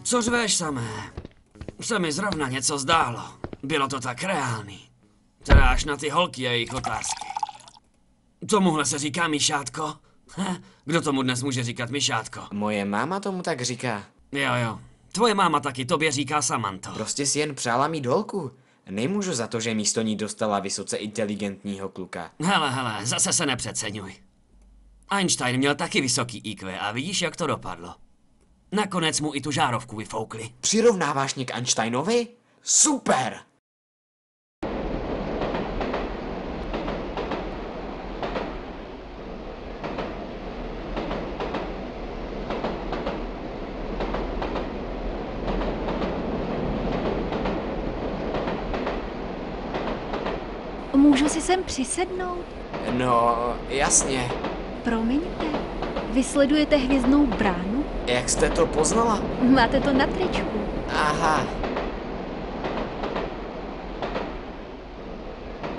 Co řveš, samé? Se mi zrovna něco zdálo. Bylo to tak reálný. Teda až na ty holky a jejich otázky. Tomuhle se říká myšátko? Kdo tomu dnes může říkat myšátko? Moje máma tomu tak říká. Jo. Tvoje máma taky tobě říká Samanto. Prostě si jen přála mít holku. Nemůžu za to, že místo ní dostala vysoce inteligentního kluka. Hele, zase se nepřeceňuj. Einstein měl taky vysoký IQ a vidíš, jak to dopadlo. Nakonec mu i tu žárovku vyfoukli. Přirovnáváš mě k Einsteinovi? Super! Můžu si sem přisednout? No, jasně. Promiňte, vy sledujete Hvězdnou bránu? Jak jste to poznala? Máte to na tričku. Aha.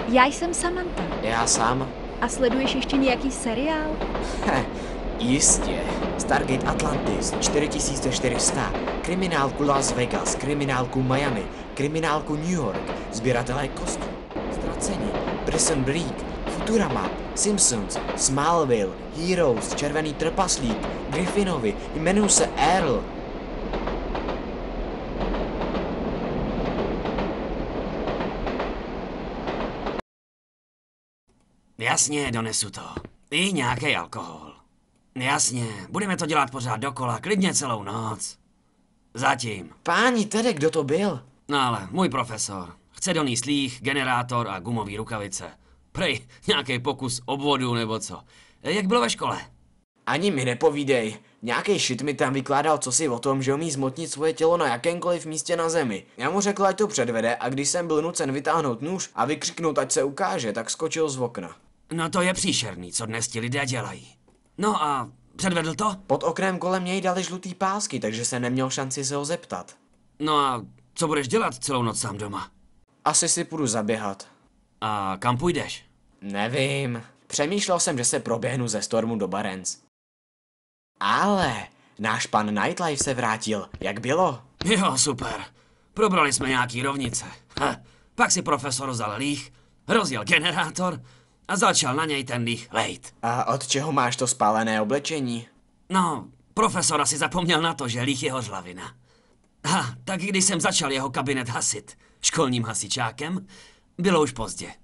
Já jsem Samantha. Já sám. A sleduješ ještě nějaký seriál? Jistě. Stargate Atlantis 4400, kriminálku Las Vegas, kriminálku Miami, kriminálku New York, sběratelé kostů, Ztracení, Prison Break, Futurama, Simpsons, Smallville, Heroes, Červený trpaslík, Griffinovi, jmenuji se Earl. Jasně, donesu to. I nějaký alkohol. Jasně, budeme to dělat pořád dokola, klidně celou noc. Zatím. Páni, tedy kdo to byl? No ale, můj profesor. Chce donést líh, generátor a gumový rukavice. Prej, nějaký pokus obvodu nebo co. Jak bylo ve škole? Ani mi nepovídej. Nějaký shit mi tam vykládal cosi o tom, že umí zmotnit svoje tělo na jakémkoliv místě na zemi. Já mu řekl, ať to předvede, a když jsem byl nucen vytáhnout nůž a vykřiknout, ať se ukáže, tak skočil z okna. No to je příšerný, co dnes ti lidé dělají. No a předvedl to? Pod oknem kolem něj dali žlutý pásky, takže jsem neměl šanci se ho zeptat. No a co budeš dělat celou noc sám doma? Asi si půjdu zaběhat. A kam půjdeš? Nevím. Přemýšlel jsem, že se proběhnu ze Stormu do Barents. Ale náš pan Nightlife se vrátil. Jak bylo? Jo, super. Probrali jsme nějaký rovnice. Pak si profesor vzal líh, rozjel generátor a začal na něj ten líh lejt. A od čeho máš to spálené oblečení? No, profesor asi zapomněl na to, že líh je hořlavina. Tak když jsem začal jeho kabinet hasit školním hasičákem, bylo už pozdě.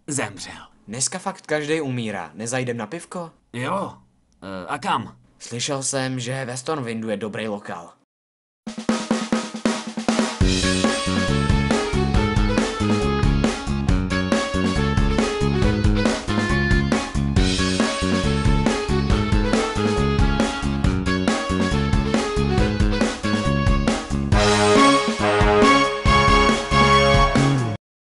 Zemřel. Dneska fakt každej umírá. Nezajdem na pivko? Jo. A kam? Slyšel jsem, že ve Stormwindu je dobrý lokál.